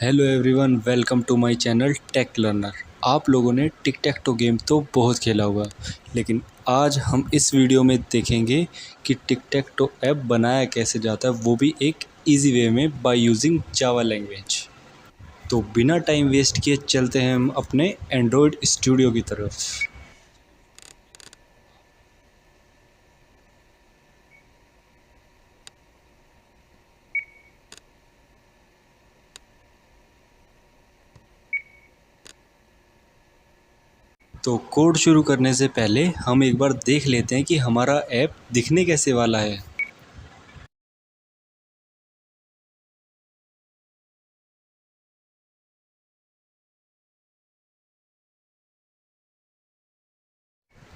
Hello everyone, welcome to my channel tech learner. आप लोगों ने टिक टैक टो गेम तो बहुत खेला होगा, लेकिन आज हम इस वीडियो में देखेंगे कि टिक टैक टो ऐप बनाया कैसे जाता है, वो भी एक इजी वे में बाय यूजिंग जावा लैंग्वेज। तो बिना टाइम वेस्ट किए चलते हैं हम अपने एंड्रॉयड स्टूडियो की तरफ। तो कोड शुरू करने से पहले हम एक बार देख लेते हैं कि हमारा ऐप दिखने कैसे वाला है।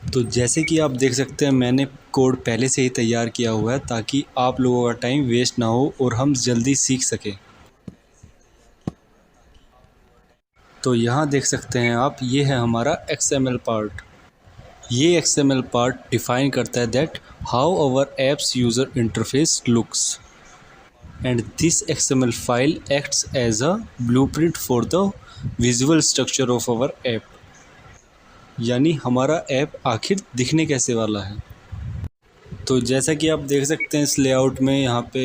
तो जैसे कि आप देख सकते हैं, मैंने कोड पहले से ही तैयार किया हुआ है ताकि आप लोगों का टाइम वेस्ट ना हो और हम जल्दी सीख सकें। तो यहाँ देख सकते हैं आप, ये है हमारा XML पार्ट। ये XML पार्ट डिफाइन करता है that how our apps user interface looks and this XML file acts as a blueprint for the visual structure of our app. यानी हमारा ऐप आखिर दिखने कैसे वाला है। तो जैसा कि आप देख सकते हैं, इस लेआउट में यहाँ पे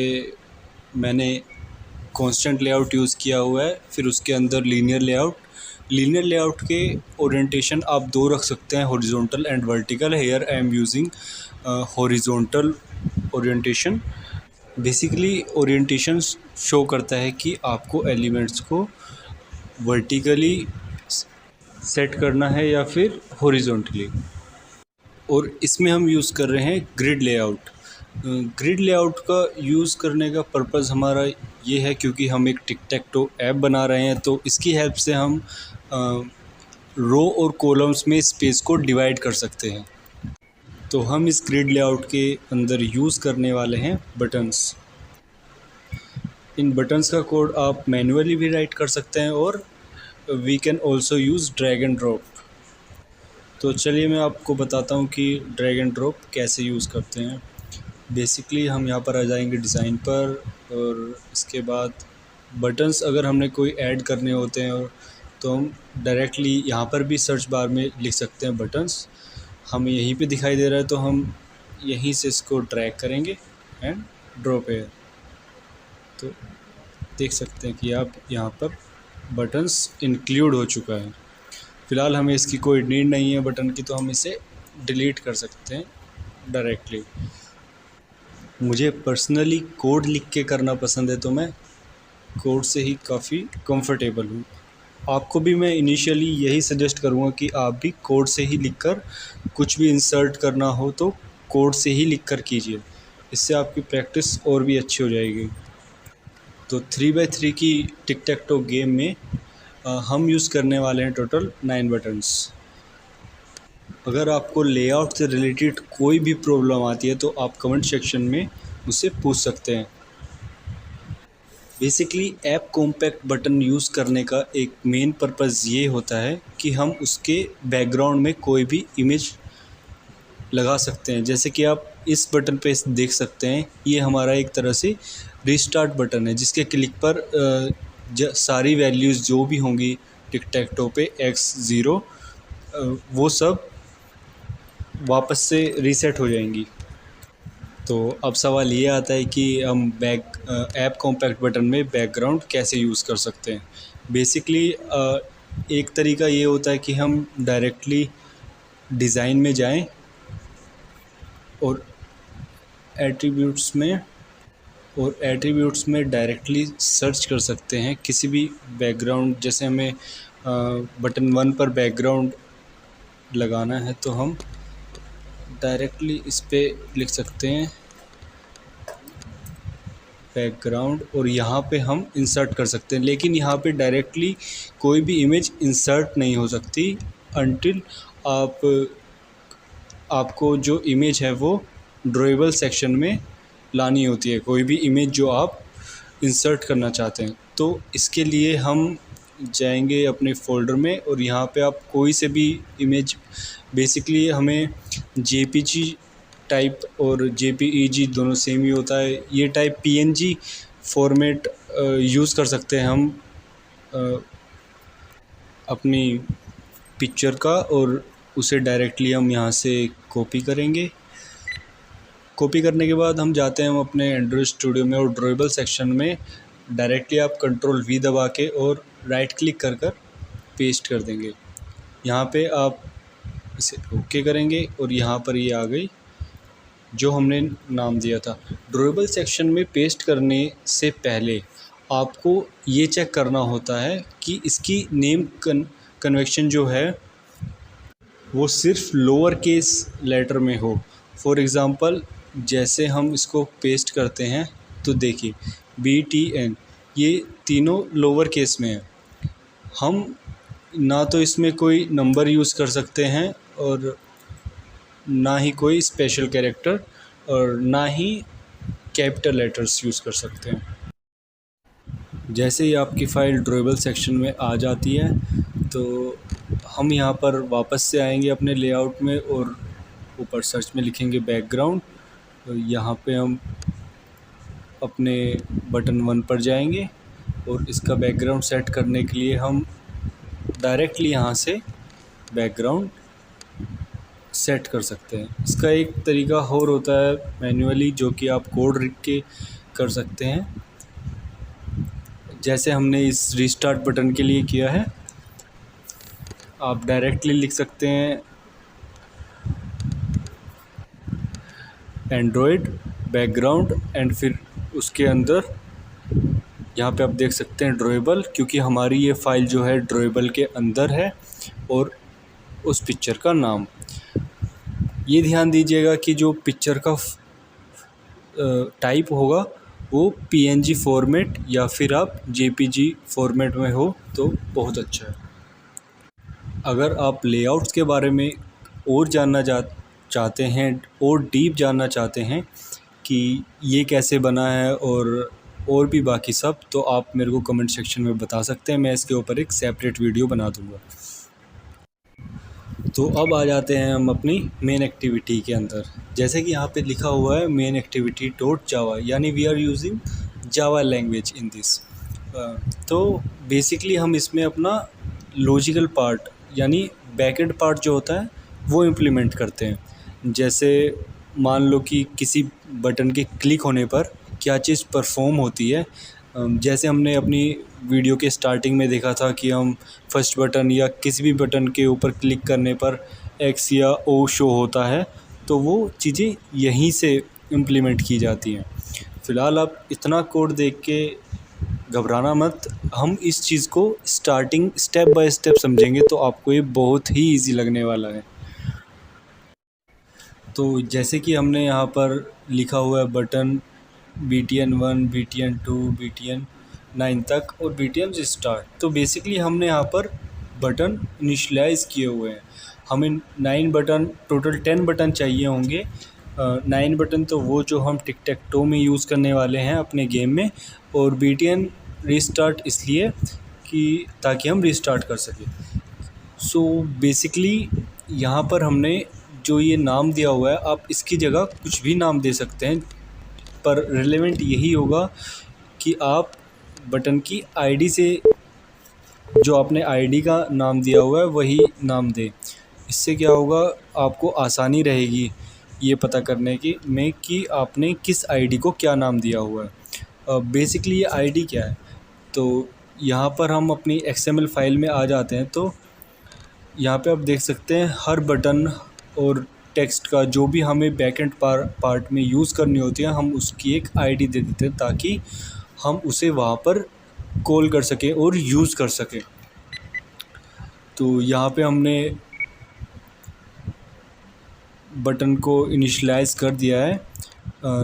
मैंने कांस्टेंट लेआउट यूज़ किया हुआ है, फिर उसके अंदर लीनियर लेआउट के ओरिएंटेशन आप दो रख सकते हैं, horizontal and vertical. Here I am using horizontal orientation. Basically orientation show करता है कि आपको एलिमेंट्स को वर्टिकली सेट करना है या फिर हॉरिजॉन्टली। और इसमें हम यूज़ कर रहे हैं ग्रिड लेआउट। ग्रिड लेआउट का यूज़ करने का पर्पज़ हमारा ये है क्योंकि हम एक टिक टैक टो ऐप बना रहे हैं, तो इसकी हेल्प से हम रो और कॉलम्स में स्पेस को डिवाइड कर सकते हैं। तो हम इस ग्रिड लेआउट के अंदर यूज़ करने वाले हैं बटन्स। इन बटन्स का कोड आप मैन्युअली भी राइट कर सकते हैं और we can also use drag and drop. तो चलिए मैं आपको बताता हूँ कि ड्रैग एंड ड्रॉप कैसे यूज़ करते हैं। बेसिकली हम यहाँ पर आ जाएंगे डिज़ाइन पर, और इसके बाद बटन्स अगर हमने कोई ऐड करने होते हैं और तो हम डायरेक्टली यहाँ पर भी सर्च बार में लिख सकते हैं बटन्स। हमें यहीं पे दिखाई दे रहा है तो हम यहीं से इसको ड्रैग करेंगे एंड ड्रॉप एयर। तो देख सकते हैं कि आप यहाँ पर बटन्स इंक्लूड हो चुका है। फ़िलहाल हमें इसकी कोई नीड नहीं है बटन की, तो हम इसे डिलीट कर सकते हैं डायरेक्टली। मुझे पर्सनली कोड लिख के करना पसंद है, तो मैं कोड से ही काफ़ी कंफर्टेबल हूँ। आपको भी मैं इनिशियली यही सजेस्ट करूँगा कि आप भी कोड से ही लिखकर कुछ भी इंसर्ट करना हो तो कोड से ही लिखकर कीजिए। इससे आपकी प्रैक्टिस और भी अच्छी हो जाएगी। तो 3x3 की टिक टैक टो गेम में हम यूज़ करने वाले हैं टोटल 9 बटन्स। अगर आपको लेआउट से रिलेटेड कोई भी प्रॉब्लम आती है तो आप कमेंट सेक्शन में मुझसे पूछ सकते हैं। Basically app compact button use करने का एक मेन पर्पज़ ये होता है कि हम उसके बैकग्राउंड में कोई भी इमेज लगा सकते हैं। जैसे कि आप इस बटन पे देख सकते हैं, ये हमारा एक तरह से रीस्टार्ट बटन है, जिसके क्लिक पर सारी वैल्यूज़ जो भी होंगी टिक टैक टो पे x0 वो सब वापस से रीसेट हो जाएंगी। तो अब सवाल ये आता है कि हम ऐप कॉम्पैक्ट बटन में बैकग्राउंड कैसे यूज़ कर सकते हैं। बेसिकली एक तरीका ये होता है कि हम डायरेक्टली डिज़ाइन में जाएं और एट्रीब्यूट्स में डायरेक्टली सर्च कर सकते हैं किसी भी बैकग्राउंड। जैसे हमें बटन 1 पर बैकग्राउंड लगाना है तो हम डायरेक्टली इस पे लिख सकते हैं बैकग्राउंड, और यहाँ पे हम इंसर्ट कर सकते हैं। लेकिन यहाँ पे डायरेक्टली कोई भी इमेज इंसर्ट नहीं हो सकती अनटिल आपको जो इमेज है वो ड्रॉएबल सेक्शन में लानी होती है, कोई भी इमेज जो आप इंसर्ट करना चाहते हैं। तो इसके लिए हम जाएंगे अपने फ़ोल्डर में, और यहाँ पे आप कोई से भी इमेज, बेसिकली हमें जेपीजी टाइप और जेपीईजी दोनों सेम ही होता है। ये टाइप पीएनजी फॉर्मेट यूज़ कर सकते हैं हम अपनी पिक्चर का, और उसे डायरेक्टली हम यहाँ से कॉपी करेंगे। कॉपी करने के बाद हम जाते हैं हम अपने एंड्रॉयड स्टूडियो में, और ड्रॉएबल सेक्शन में डायरेक्टली आप कंट्रोल V दबा के और राइट क्लिक कर कर पेस्ट कर देंगे। यहाँ पे आप इसे ओके करेंगे और यहाँ पर ये आ गई जो हमने नाम दिया था। ड्रॉएबल सेक्शन में पेस्ट करने से पहले आपको ये चेक करना होता है कि इसकी नेम कन्वेक्शन जो है वो सिर्फ लोअर केस लेटर में हो। फॉर एग्ज़ाम्पल जैसे हम इसको पेस्ट करते हैं तो देखिए BTN ये तीनों लोअर केस में है। हम ना तो इसमें कोई नंबर यूज़ कर सकते हैं और ना ही कोई स्पेशल कैरेक्टर और ना ही कैपिटल लेटर्स यूज़ कर सकते हैं। जैसे ही आपकी फ़ाइल ड्रॉएबल सेक्शन में आ जाती है तो हम यहाँ पर वापस से आएंगे अपने लेआउट में और ऊपर सर्च में लिखेंगे बैकग्राउंड। तो यहाँ पे हम अपने बटन 1 पर जाएंगे और इसका बैकग्राउंड सेट करने के लिए हम डायरेक्टली यहाँ से बैकग्राउंड सेट कर सकते हैं। इसका एक तरीका और होता है मैन्युअली, जो कि आप कोड लिख के कर सकते हैं, जैसे हमने इस रीस्टार्ट बटन के लिए किया है। आप डायरेक्टली लिख सकते हैं एंड्रॉयड बैकग्राउंड एंड फिर उसके अंदर यहाँ पे आप देख सकते हैं ड्रॉएबल, क्योंकि हमारी ये फ़ाइल जो है ड्रॉएबल के अंदर है, और उस पिक्चर का नाम। ये ध्यान दीजिएगा कि जो पिक्चर का टाइप होगा वो PNG फॉर्मेट या फिर आप JPG फॉर्मेट में हो तो बहुत अच्छा है। अगर आप लेआउट्स के बारे में और जानना चाहते हैं और डीप जानना चाहते हैं कि ये कैसे बना है और भी बाकी सब, तो आप मेरे को कमेंट सेक्शन में बता सकते हैं। मैं इसके ऊपर एक सेपरेट वीडियो बना दूँगा। तो अब आ जाते हैं हम अपनी मेन एक्टिविटी के अंदर। जैसे कि यहाँ पे लिखा हुआ है मेन एक्टिविटी डॉट जावा, यानी we are using Java language in this. तो बेसिकली हम इसमें अपना लॉजिकल पार्ट यानी बैकएंड पार्ट जो होता है वो इम्प्लीमेंट करते हैं। जैसे मान लो कि किसी बटन के क्लिक होने पर क्या चीज़ परफॉर्म होती है। जैसे हमने अपनी वीडियो के स्टार्टिंग में देखा था कि हम फर्स्ट बटन या किसी भी बटन के ऊपर क्लिक करने पर X या O शो होता है, तो वो चीज़ें यहीं से इम्प्लीमेंट की जाती हैं। फ़िलहाल आप इतना कोड देख के घबराना मत, हम इस चीज़ को स्टार्टिंग स्टेप बाय स्टेप समझेंगे तो आपको ये बहुत ही ईजी लगने वाला है। तो जैसे कि हमने यहाँ पर लिखा हुआ है बटन BTN 1, BTN 2, BTN 9 तक और BTN स्टार्ट। तो बेसिकली हमने यहाँ पर बटन इनिशलाइज़ किए हुए हैं। हमें 9 बटन, टोटल 10 बटन चाहिए होंगे। 9 बटन तो वो जो हम टिक टैक टो में यूज़ करने वाले हैं अपने गेम में, और BTN रीस्टार्ट इसलिए कि ताकि हम रीस्टार्ट कर सकें। सो बेसिकली यहाँ पर हमने जो ये नाम दिया हुआ है, आप इसकी जगह कुछ भी नाम दे सकते हैं, पर रिलेवेंट यही होगा कि आप बटन की आईडी से जो आपने आईडी का नाम दिया हुआ है वही नाम दें। इससे क्या होगा, आपको आसानी रहेगी ये पता करने की में कि आपने किस आईडी को क्या नाम दिया हुआ है। बेसिकली ये आईडी क्या है, तो यहाँ पर हम अपनी XML फाइल में आ जाते हैं। तो यहाँ पे आप देख सकते हैं हर बटन और टेक्स्ट का जो भी हमें बैकएंड पार्ट में यूज़ करनी होती है, हम उसकी एक आईडी दे देते हैं ताकि हम उसे वहाँ पर कॉल कर सकें और यूज़ कर सकें। तो यहाँ पे हमने बटन को इनिशियलाइज़ कर दिया है।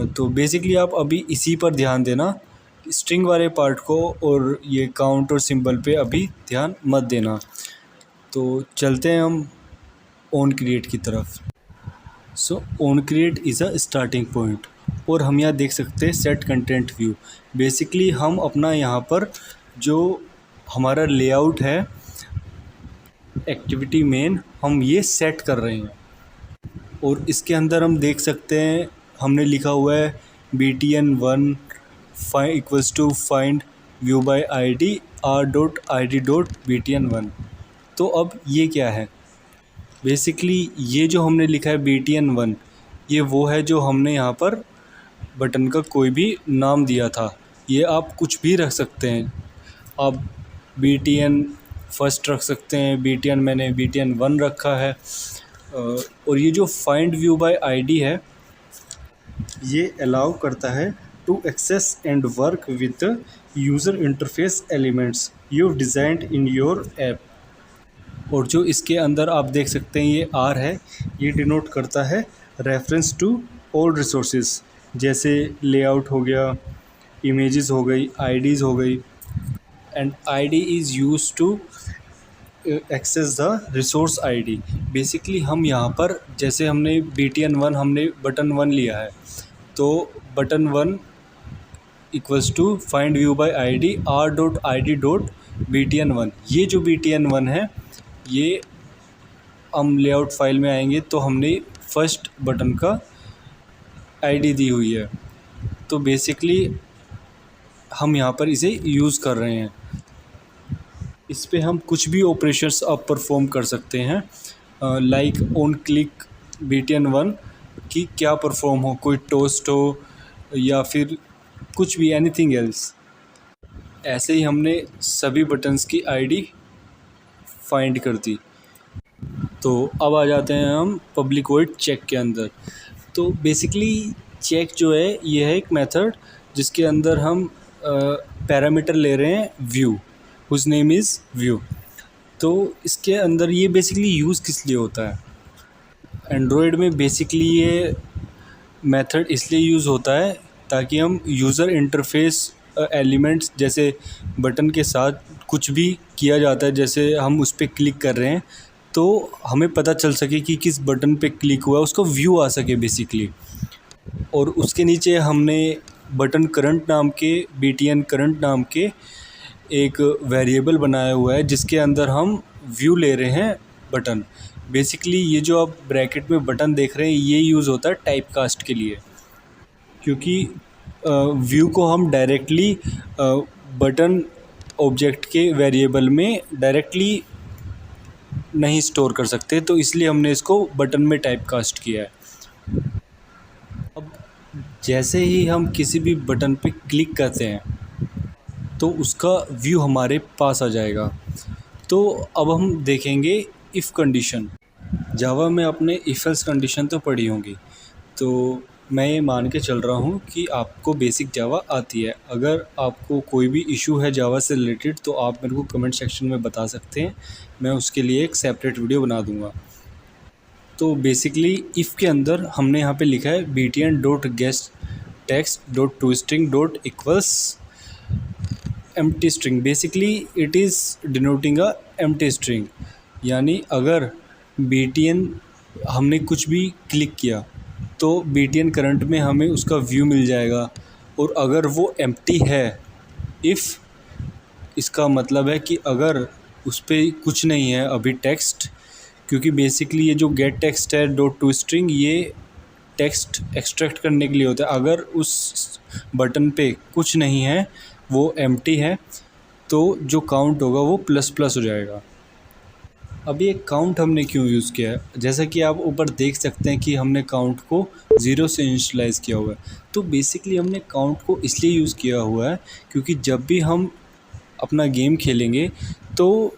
तो बेसिकली आप अभी इसी पर ध्यान देना, स्ट्रिंग वाले पार्ट को, और ये काउंट और सिंबल पे अभी ध्यान मत देना। तो चलते हैं हम ऑन क्रिएट की तरफ। So on create is a starting point, और हम यहाँ देख सकते हैं सेट कंटेंट व्यू। बेसिकली हम अपना यहाँ पर जो हमारा लेआउट है एक्टिविटी मेन, हम ये सेट कर रहे हैं। और इसके अंदर हम देख सकते हैं हमने लिखा हुआ है BTN 1 equals to find view by ID r.id.btn1। तो अब ये क्या है? बेसिकली ये जो हमने लिखा है btn1, ये वो है जो हमने यहाँ पर बटन का कोई भी नाम दिया था। ये आप कुछ भी रख सकते हैं। आप btn फर्स्ट रख सकते हैं, btn मैंने btn1 रखा है। और ये जो फाइंड व्यू बाय आईडी है, ये अलाउ करता है to access and work with user interface elements you designed in your app. और जो इसके अंदर आप देख सकते हैं ये आर है, ये डिनोट करता है रेफरेंस टू ऑल रिसोर्सेज, जैसे लेआउट हो गया, इमेजेस हो गई, आईडीज़ हो गई। And ID is use to access the resource ID. Basically हम यहाँ पर जैसे हमने btn1 हमने बटन 1 लिया है, तो button 1 equals to find view by ID r.id.btn1। ये जो btn1 है, ये हम लेआउट फाइल में आएंगे तो हमने फर्स्ट बटन का आईडी दी हुई है। तो बेसिकली हम यहाँ पर इसे यूज़ कर रहे हैं। इस पे हम कुछ भी ऑपरेशंस आप परफॉर्म कर सकते हैं, लाइक ऑन क्लिक btn1 की क्या परफॉर्म हो, कोई टोस्ट हो या फिर कुछ भी, एनीथिंग एल्स। ऐसे ही हमने सभी बटन्स की आईडी फाइंड कर दी। तो अब आ जाते हैं हम पब्लिक वॉइड चेक के अंदर। तो बेसिकली चेक जो है ये है एक मेथड जिसके अंदर हम पैरामीटर ले रहे हैं view, whose name is view. तो इसके अंदर ये बेसिकली यूज़ किस लिए होता है? एंड्रॉयड में बेसिकली ये मेथड इसलिए यूज़ होता है ताकि हम यूज़र इंटरफेस एलिमेंट्स, जैसे बटन के साथ कुछ भी किया जाता है, जैसे हम उस पर क्लिक कर रहे हैं तो हमें पता चल सके कि किस बटन पे क्लिक हुआ, उसका व्यू आ सके बेसिकली। और उसके नीचे हमने बटन करंट नाम के, btn करंट नाम के एक वेरिएबल बनाया हुआ है जिसके अंदर हम व्यू ले रहे हैं बटन। बेसिकली ये जो आप ब्रैकेट में बटन देख रहे हैं ये यूज़ होता है टाइप कास्ट के लिए, क्योंकि व्यू को हम डायरेक्टली बटन ऑब्जेक्ट के वेरिएबल में डायरेक्टली नहीं स्टोर कर सकते, तो इसलिए हमने इसको बटन में टाइप कास्ट किया है। अब जैसे ही हम किसी भी बटन पे क्लिक करते हैं तो उसका व्यू हमारे पास आ जाएगा। तो अब हम देखेंगे इफ़ कंडीशन। जावा में आपने इफ एल्स कंडीशन तो पढ़ी होंगी, तो मैं ये मान के चल रहा हूँ कि आपको बेसिक जावा आती है। अगर आपको कोई भी इशू है जावा से रिलेटेड तो आप मेरे को कमेंट सेक्शन में बता सकते हैं, मैं उसके लिए एक सेपरेट वीडियो बना दूँगा। तो बेसिकली इफ़ के अंदर हमने यहाँ पे लिखा है btn.getText.toString.equals empty string। Basically it is denoting a empty string, यानी अगर btn हमने कुछ भी क्लिक किया तो btn करंट में हमें उसका व्यू मिल जाएगा, और अगर वो एम्प्टी है, इफ़ इसका मतलब है कि अगर उस पर कुछ नहीं है अभी टेक्स्ट, क्योंकि बेसिकली ये जो गेट टेक्स्ट है .toString ये टेक्स्ट एक्सट्रैक्ट करने के लिए होता है। अगर उस बटन पे कुछ नहीं है, वो एम्प्टी है, तो जो काउंट होगा वो प्लस प्लस हो जाएगा। अब ये काउंट हमने क्यों यूज़ किया है? जैसा कि आप ऊपर देख सकते हैं कि हमने काउंट को 0 से इनिशियलाइज़ किया हुआ है। तो बेसिकली हमने काउंट को इसलिए यूज़ किया हुआ है क्योंकि जब भी हम अपना गेम खेलेंगे तो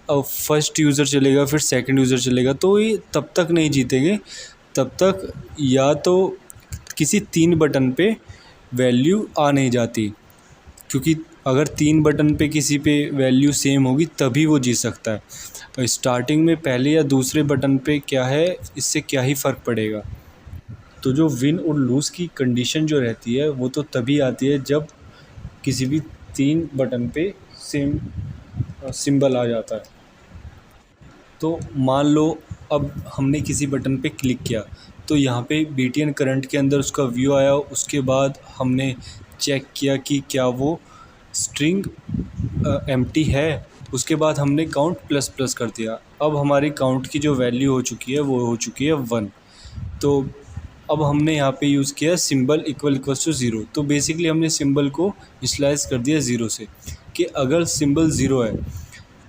फर्स्ट यूज़र चलेगा, फिर सेकंड यूज़र चलेगा, तो ये तब तक नहीं जीतेंगे तब तक या तो किसी 3 बटन पे वैल्यू आ नहीं जाती, क्योंकि अगर 3 बटन पे किसी पे वैल्यू सेम होगी तभी वो जीत सकता है। तो स्टार्टिंग में पहले या दूसरे बटन पे क्या है, इससे क्या ही फ़र्क पड़ेगा। तो जो विन और लूज़ की कंडीशन जो रहती है वो तो तभी आती है जब किसी भी 3 बटन पे सेम सिंबल आ जाता है। तो मान लो अब हमने किसी बटन पे क्लिक किया तो यहाँ पे btn करंट के अंदर उसका व्यू आया, उसके बाद हमने चेक किया कि क्या वो स्ट्रिंग एम्प्टी है, उसके बाद हमने काउंट प्लस प्लस कर दिया। अब हमारी काउंट की जो वैल्यू हो चुकी है वो हो चुकी है 1। तो अब हमने यहाँ पे यूज़ किया सिंबल इक्वल्स टू 0। तो बेसिकली हमने सिंबल को इनिशियलाइज़ कर दिया 0 से। कि अगर सिंबल ज़ीरो है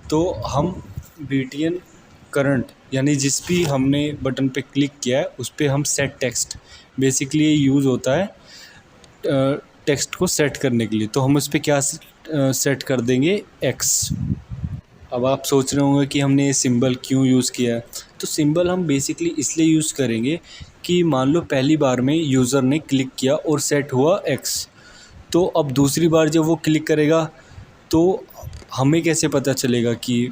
तो हम BTN करंट यानी जिस भी हमने बटन पे क्लिक किया है उस पर हम सेट टेक्स्ट, बेसिकली ये यूज़ होता है टेक्स्ट को सेट करने के लिए। तो हम उस पर क्या सेट कर देंगे, X। अब आप सोच रहे होंगे कि हमने ये सिंबल क्यों यूज़ किया है। तो सिंबल हम बेसिकली इसलिए यूज़ करेंगे कि मान लो पहली बार में यूज़र ने क्लिक किया और सेट हुआ X, तो अब दूसरी बार जब वो क्लिक करेगा तो हमें कैसे पता चलेगा कि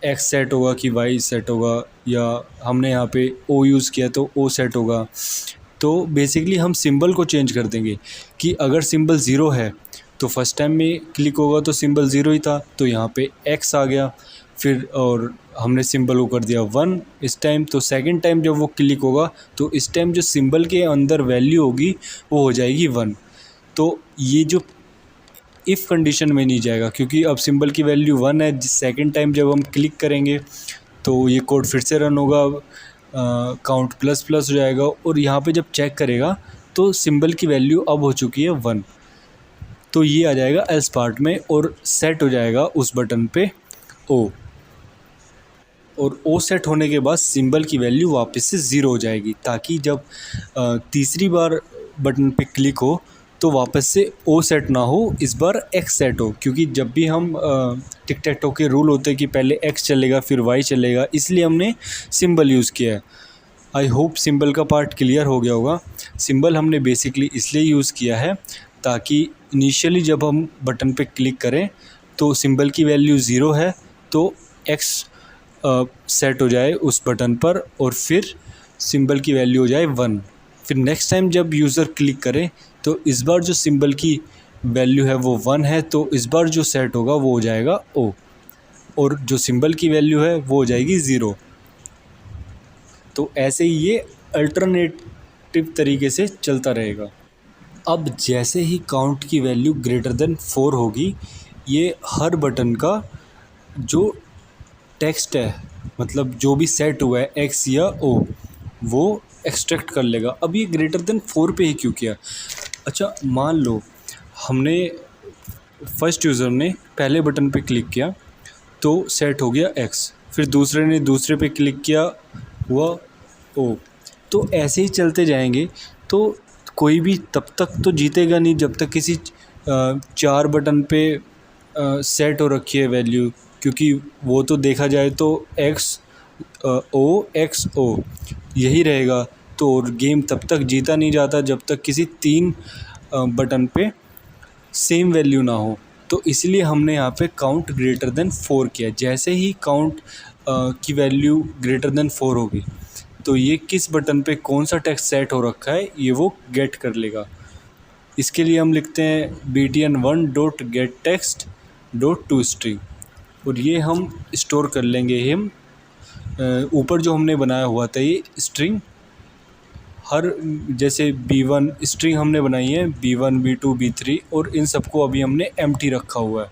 X सेट होगा कि Y सेट होगा, या हमने यहाँ पे O यूज़ किया तो O सेट होगा। तो बेसिकली हम सिंबल को चेंज कर देंगे कि अगर सिंबल ज़ीरो है तो फर्स्ट टाइम में क्लिक होगा तो सिंबल ज़ीरो ही था, तो यहाँ पे X आ गया। फिर और हमने सिंबल को कर दिया 1 इस टाइम, तो सेकंड टाइम जब वो क्लिक होगा तो इस टाइम जो सिंबल के अंदर वैल्यू होगी वो हो जाएगी 1। तो ये जो इफ़ कंडीशन में नहीं जाएगा क्योंकि अब सिंबल की वैल्यू 1 है। सेकंड टाइम जब हम क्लिक करेंगे तो ये कोड फिर से रन होगा, काउंट प्लस प्लस हो जाएगा और यहाँ पे जब चेक करेगा तो सिंबल की वैल्यू अब हो चुकी है 1। तो ये आ जाएगा एल्स पार्ट में और सेट हो जाएगा उस बटन पे O, और O सेट होने के बाद सिंबल की वैल्यू वापस से ज़ीरो हो जाएगी, ताकि जब तीसरी बार बटन पे क्लिक हो तो वापस से O सेट ना हो, इस बार X सेट हो। क्योंकि जब भी हम टिक टैक टो के रूल होते हैं कि पहले X चलेगा फिर Y चलेगा, इसलिए हमने सिंबल यूज़ किया है। आई होप सिंबल का पार्ट क्लियर हो गया होगा। सिंबल हमने बेसिकली इसलिए यूज़ किया है ताकि इनिशियली जब हम बटन पे क्लिक करें तो सिंबल की वैल्यू ज़ीरो है तो X सेट हो जाए उस बटन पर और फिर सिंबल की वैल्यू हो जाए 1। फिर नेक्स्ट टाइम जब यूज़र क्लिक करे तो इस बार जो सिंबल की वैल्यू है वो 1 है, तो इस बार जो सेट होगा वो हो जाएगा O, और जो सिंबल की वैल्यू है वो हो जाएगी 0। तो ऐसे ही ये अल्टरनेटिव तरीके से चलता रहेगा। अब जैसे ही काउंट की वैल्यू ग्रेटर देन 4 होगी, ये हर बटन का जो टेक्स्ट है, मतलब जो भी सेट हुआ है X या O, वो एक्सट्रैक्ट कर लेगा। अब ये ग्रेटर देन 4 पे ही क्यों किया? अच्छा, मान लो हमने फर्स्ट यूज़र ने पहले बटन पे क्लिक किया तो सेट हो गया X, फिर दूसरे ने दूसरे पे क्लिक किया हुआ O, तो ऐसे ही चलते जाएंगे। तो कोई भी तब तक तो जीतेगा नहीं जब तक किसी 4 बटन पे सेट हो रखी है वैल्यू, क्योंकि वो तो देखा जाए तो X O X O यही रहेगा। तो गेम तब तक जीता नहीं जाता जब तक किसी 3 बटन पे सेम वैल्यू ना हो। तो इसलिए हमने यहाँ पे काउंट ग्रेटर देन 4 किया। जैसे ही काउंट की वैल्यू ग्रेटर देन 4 होगी तो ये किस बटन पे कौन सा टेक्स्ट सेट हो रखा है ये वो गेट कर लेगा। इसके लिए हम लिखते हैं btn1 dot gate text dot to string, और ये हम स्टोर कर लेंगे हम ऊपर जो हमने बनाया हुआ था ये स्ट्रिंग। हर जैसे b1 स्ट्रिंग हमने बनाई है b1 b2 b3, और इन सबको अभी हमने एम्प्टी रखा हुआ है।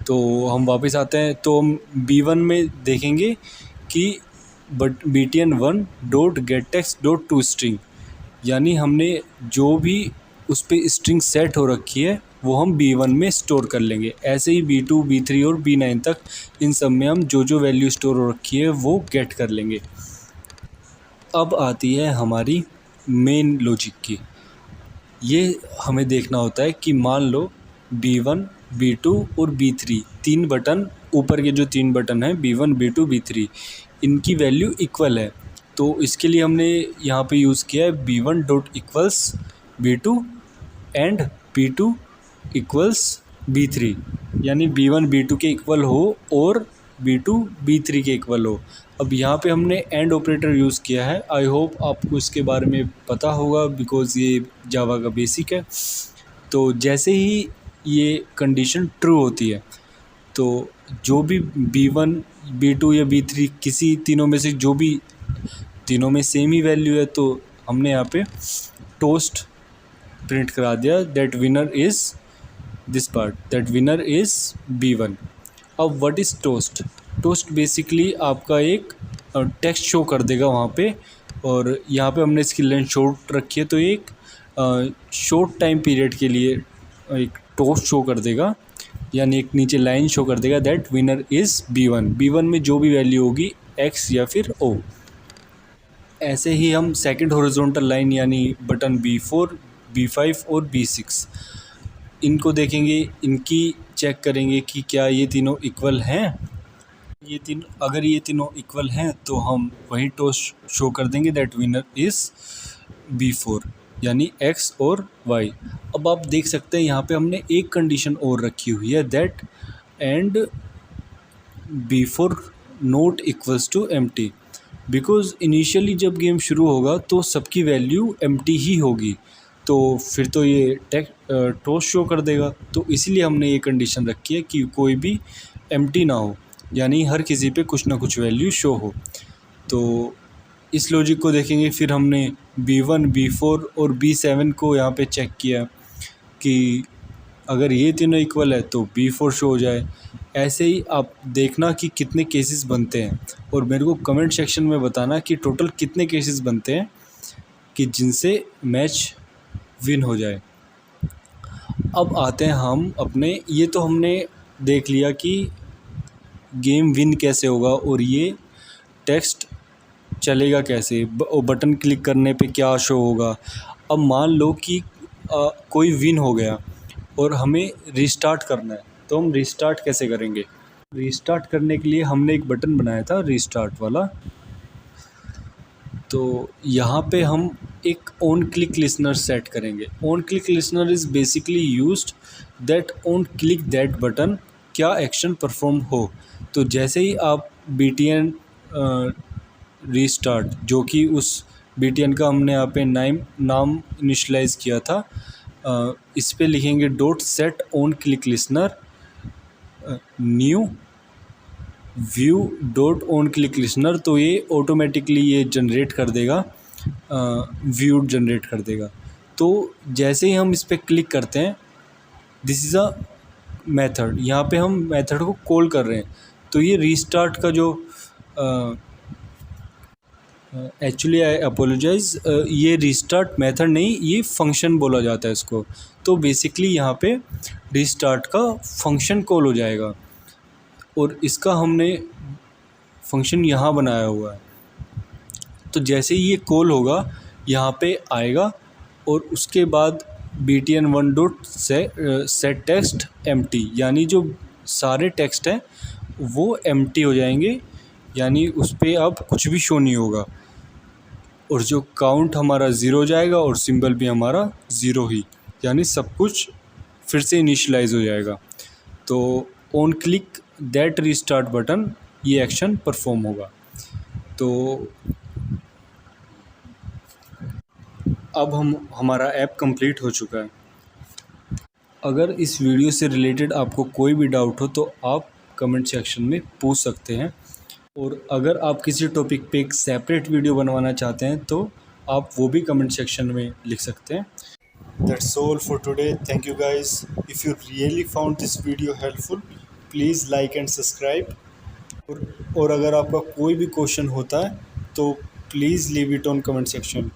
तो हम वापस आते हैं तो हम b1 में देखेंगे कि btn1 dot gate text dot to string, यानी हमने जो भी उस पर स्ट्रिंग सेट हो रखी है वो हम b1 में स्टोर कर लेंगे। ऐसे ही b2 b3 और b9 तक इन सब में हम जो जो वैल्यू स्टोर हो रखी है वो गेट कर लेंगे। अब आती है हमारी मेन लॉजिक की। ये हमें देखना होता है कि मान लो b1 b2 और b3 तीन बटन, ऊपर के जो 3 बटन हैं b1 b2 b3, इनकी वैल्यू इक्वल है। तो इसके लिए हमने यहाँ पे यूज़ किया है b1 dot equals b2 and b2 equals b3, यानी b1 b2 के इक्वल हो और b2 b3 के इक्वल हो। अब यहाँ पे हमने एंड ऑपरेटर यूज़ किया है। आई होप आपको इसके बारे में पता होगा बिकॉज़ ये जावा का बेसिक है। तो जैसे ही ये कंडीशन ट्रू होती है तो जो भी b1 b2 या b3 किसी तीनों में से जो भी तीनों में सेम ही वैल्यू है तो हमने यहाँ पे टोस्ट प्रिंट करा दिया that winner is this part, that winner is b1। अब what is toast? Toast basically आपका एक टेक्स्ट शो कर देगा वहाँ पे, और यहाँ पे हमने इसकी लेंथ शॉर्ट रखी है तो एक शॉर्ट टाइम पीरियड के लिए एक टोस्ट शो कर देगा यानी एक नीचे लाइन शो कर देगा that winner is B1। B1 में जो भी वैल्यू होगी X या फिर O। ऐसे ही हम सेकंड हॉरिजॉन्टल लाइन यानी बटन B4, B5 और B6 इनको देखेंगे, इनकी चेक करेंगे कि क्या ये तीनों इक्वल हैं। अगर ये तीनों इक्वल हैं तो हम वही टॉस शो कर देंगे दैट विनर इज़ B4 यानी X और Y। अब आप देख सकते हैं यहाँ पे हमने एक कंडीशन और रखी हुई है that and B4 not equals to empty, because initially जब गेम शुरू होगा तो सबकी वैल्यू एम्प्टी ही होगी, तो फिर तो ये टॉस शो कर देगा। तो इसीलिए हमने ये कंडीशन रखी है कि कोई भी एम्प्टी ना हो, यानी हर किसी पे कुछ ना कुछ वैल्यू शो हो। तो इस लॉजिक को देखेंगे, फिर हमने B1, B4 और B7 को यहाँ पे चेक किया कि अगर ये तीनों इक्वल है तो B4 शो हो जाए। ऐसे ही आप देखना कि कितने केसेस बनते हैं और मेरे को कमेंट सेक्शन में बताना कि टोटल कितने केसेस बनते हैं कि जिनसे मैच विन हो जाए। अब आते हैं हम अपने, ये तो हमने देख लिया कि गेम विन कैसे होगा और ये टेक्स्ट चलेगा कैसे, बटन क्लिक करने पे क्या शो होगा। अब मान लो कि कोई विन हो गया और हमें रीस्टार्ट करना है, तो हम रीस्टार्ट कैसे करेंगे। रीस्टार्ट करने के लिए हमने एक बटन बनाया था रीस्टार्ट वाला, तो यहाँ पे हम एक ऑन क्लिक लिसनर सेट करेंगे। On click listener is basically used that on click that button क्या एक्शन परफॉर्म हो। तो जैसे ही आप BTN रीस्टार्ट, जो कि उस BTN का हमने यहाँ पे नाम इनिशलाइज किया था, इस पे लिखेंगे dot set on click listener new view dot on click listener, तो ये ऑटोमेटिकली ये जनरेट कर देगा, व्यू जनरेट कर देगा। तो जैसे ही हम इस पर क्लिक करते हैं, दिस इज़ अ मेथड, यहाँ पे हम मेथड को कॉल कर रहे हैं। तो ये रीस्टार्ट का जो एक्चुअली आई अपोलोजाइज, ये रीस्टार्ट मेथड नहीं, ये फंक्शन बोला जाता है इसको। तो बेसिकली यहाँ पे रीस्टार्ट का फंक्शन कॉल हो जाएगा और इसका हमने फंक्शन यहाँ बनाया हुआ है। तो जैसे ही ये कॉल होगा यहाँ पे आएगा और उसके बाद BTN 1 dot set text empty, यानी जो सारे टेक्स्ट हैं वो एम्प्टी हो जाएंगे, यानी उस पर अब कुछ भी शो नहीं होगा और जो काउंट हमारा ज़ीरो जाएगा और सिंबल भी हमारा ज़ीरो ही, यानी सब कुछ फिर से इनिशियलाइज हो जाएगा। तो on click that restart button ये एक्शन परफॉर्म होगा। तो अब हमारा ऐप कंप्लीट हो चुका है। अगर इस वीडियो से रिलेटेड आपको कोई भी डाउट हो तो आप कमेंट सेक्शन में पूछ सकते हैं, और अगर आप किसी टॉपिक पे एक सेपरेट वीडियो बनवाना चाहते हैं तो आप वो भी कमेंट सेक्शन में लिख सकते हैं। That's all for today. Thank you guys. If you really found this video helpful, please like and subscribe. और अगर आपका कोई भी क्वेश्चन होता है तो please leave it on comment section.